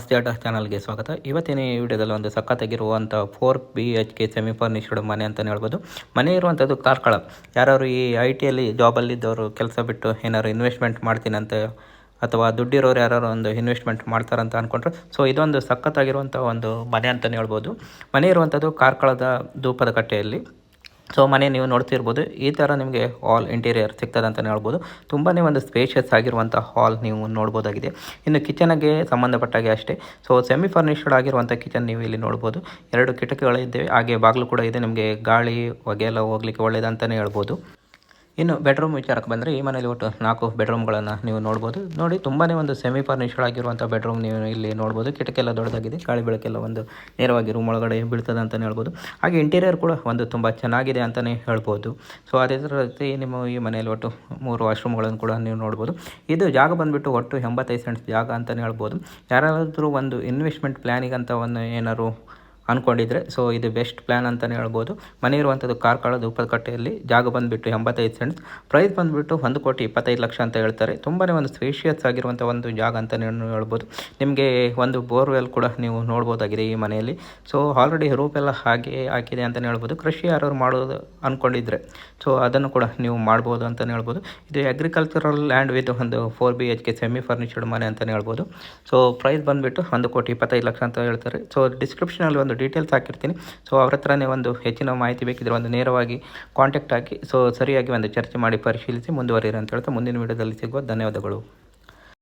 Mass theatre ಚಾನಲ್ಗೆ ಸ್ವಾಗತ. ಇವತ್ತಿನ ಈ ವಿಡಿಯೋದಲ್ಲಿ ಒಂದು ಸಖತ್ತಾಗಿರುವಂಥ 4BHK ಸೆಮಿ ಫರ್ನಿಶ್ಡ್ ಮನೆ ಅಂತಲೇ ಹೇಳ್ಬೋದು. ಮನೆ ಇರುವಂಥದ್ದು ಕಾರ್ಕಳ. ಯಾರು ಈ IT ಜಾಬಲ್ಲಿದ್ದವರು ಕೆಲಸ ಬಿಟ್ಟು ಏನಾದ್ರು ಇನ್ವೆಸ್ಟ್ಮೆಂಟ್ ಮಾಡ್ತೀನಿ ಅಂತ ಅಥವಾ ದುಡ್ಡಿರೋರು ಯಾರು ಒಂದು ಇನ್ವೆಸ್ಟ್ಮೆಂಟ್ ಮಾಡ್ತಾರಂತ ಅಂದ್ಕೊಂಡ್ರೆ ಸೊ ಇದೊಂದು ಸಖತ್ತಾಗಿರುವಂಥ ಒಂದು ಮನೆ ಅಂತಲೇ ಹೇಳ್ಬೋದು. ಮನೆ ಇರುವಂಥದ್ದು ಕಾರ್ಕಳದ ಧೂಪದ ಕಟ್ಟೆಯಲ್ಲಿ. ಸೊ ಮನೆ ನೀವು ನೋಡ್ತಿರ್ಬೋದು, ಈ ಥರ ನಿಮಗೆ ಹಾಲ್ ಇಂಟೀರಿಯರ್ ಸಿಗ್ತದೆ ಅಂತಲೇ ಹೇಳ್ಬೋದು. ತುಂಬಾ ಒಂದು ಸ್ಪೇಷಿಯಸ್ ಆಗಿರುವಂಥ ಹಾಲ್ ನೀವು ನೋಡ್ಬೋದಾಗಿದೆ. ಇನ್ನು ಕಿಚನ್ಗೆ ಸಂಬಂಧಪಟ್ಟಾಗೆ ಅಷ್ಟೇ. ಸೊ ಸೆಮಿ ಫರ್ನಿಶ್ಡ್ ಆಗಿರುವಂಥ ಕಿಚನ್ ನೀವು ಇಲ್ಲಿ ನೋಡ್ಬೋದು. 2 ಕಿಟಕಿಗಳಿದ್ದಾವೆ, ಹಾಗೆ ಬಾಗಿಲು ಕೂಡ ಇದೆ. ನಿಮಗೆ ಗಾಳಿ ಹೊಗೆ ಎಲ್ಲ ಹೋಗ್ಲಿಕ್ಕೆ ಒಳ್ಳೆಯದಂತಲೇ ಹೇಳ್ಬೋದು. ಇನ್ನು ಬೆಡ್ರೂಮ್ ವಿಚಾರಕ್ಕೆ ಬಂದರೆ ಈ ಮನೇಲಿ ಒಟ್ಟು 4 ಬೆಡ್ರೂಮ್ಗಳನ್ನು ನೀವು ನೋಡ್ಬೋದು. ನೋಡಿ ತುಂಬಾ ಒಂದು ಸೆಮಿ ಫರ್ನಿಶ್ಡ್ ಆಗಿರುವಂಥ ಬೆಡ್ರೂಮ್ ನೀವು ಇಲ್ಲಿ ನೋಡ್ಬೋದು. ಕಿಟಕಿ ಎಲ್ಲ ದೊಡ್ಡದಾಗಿದೆ, ಗಾಳಿ ಬೆಳಕೆಲ್ಲ ಒಂದು ನೇರವಾಗಿ ರೂಮ್ ಒಳಗಡೆ ಬೀಳ್ತದೆ ಅಂತಲೇ ಹೇಳ್ಬೋದು. ಹಾಗೆ ಇಂಟೀರಿಯರ್ ಕೂಡ ಒಂದು ತುಂಬ ಚೆನ್ನಾಗಿದೆ ಅಂತಲೇ ಹೇಳ್ಬೋದು. ಸೊ ಅದೇ ರೀತಿ ನಿಮ್ಮ ಈ ಮನೆಯಲ್ಲಿ ಒಟ್ಟು 3 ವಾಶ್ರೂಮ್ಗಳನ್ನು ಕೂಡ ನೀವು ನೋಡ್ಬೋದು. ಇದು ಜಾಗ ಬಂದುಬಿಟ್ಟು ಒಟ್ಟು 85 ಸೆಂಟ್ಸ್ ಜಾಗ ಅಂತಲೇ ಹೇಳ್ಬೋದು. ಯಾರಾದರೂ ಒಂದು ಇನ್ವೆಸ್ಟ್ಮೆಂಟ್ ಪ್ಲ್ಯಾನಿಗಂತ ಒಂದು ಏನಾದ್ರು ಅಂದ್ಕೊಂಡಿದ್ರೆ ಸೊ ಇದು ಬೆಸ್ಟ್ ಪ್ಲ್ಯಾನ್ ಅಂತಲೇ ಹೇಳ್ಬೋದು. ಮನೆ ಇರುವಂಥದ್ದು ಕಾರ್ಕಳ ಧೂಪದಕಟ್ಟೆಯಲ್ಲಿ. ಜಾಗ ಬಂದುಬಿಟ್ಟು 85 ಸೆಂಟ್ಸ್. ಪ್ರೈಸ್ ಬಂದುಬಿಟ್ಟು 1,25,00,000 ಅಂತ ಹೇಳ್ತಾರೆ. ತುಂಬಾ ಒಂದು ಸ್ಪೇಷಿಯಸ್ ಆಗಿರುವಂಥ ಒಂದು ಜಾಗ ಅಂತಲೇ ಹೇಳ್ಬೋದು. ನಿಮಗೆ ಒಂದು ಬೋರ್ವೆಲ್ ಕೂಡ ನೀವು ನೋಡ್ಬೋದಾಗಿದೆ ಈ ಮನೆಯಲ್ಲಿ. ಸೊ ಆಲ್ರೆಡಿ ರೂಪ್ ಎಲ್ಲ ಹಾಗೆ ಹಾಕಿದೆ ಅಂತಲೇ ಹೇಳ್ಬೋದು. ಕೃಷಿ ಯಾರು ಮಾಡೋದು ಅಂದ್ಕೊಂಡಿದ್ರೆ ಸೊ ಅದನ್ನು ಕೂಡ ನೀವು ಮಾಡ್ಬೋದು ಅಂತಲೇ ಹೇಳ್ಬೋದು. ಇದು ಅಗ್ರಿಕಲ್ಚರಲ್ ಲ್ಯಾಂಡ್ ವಿತ್ ಒಂದು 4BHK ಸೆಮಿ ಫರ್ನಿಶ್ಡ್ ಮನೆ ಅಂತಲೇ ಹೇಳ್ಬೋದು. ಸೊ ಪ್ರೈಸ್ ಬಂದುಬಿಟ್ಟು 1,25,00,000 ಅಂತ ಹೇಳ್ತಾರೆ. ಸೊ ಡಿಸ್ಕ್ರಿಪ್ಷನಲ್ಲಿ ಒಂದು ಡೀಟೇಲ್ಸ್ ಹಾಕಿರ್ತೀನಿ. ಸೊ ಅವ್ರ ಹತ್ರನೇ ಒಂದು ಹೆಚ್ಚಿನ ಮಾಹಿತಿ ಬೇಕಿದ್ರೆ ಒಂದು ನೇರವಾಗಿ ಕಾಂಟ್ಯಾಕ್ಟ್ ಹಾಕಿ ಸೊ ಸರಿಯಾಗಿ ಒಂದು ಚರ್ಚೆ ಮಾಡಿ ಪರಿಶೀಲಿಸಿ ಮುಂದುವರಿಯಿರಿ ಅಂತ ಹೇಳ್ತಾ ಮುಂದಿನ ವಿಡಿಯೋದಲ್ಲಿ ಸಿಗುವ. ಧನ್ಯವಾದಗಳು.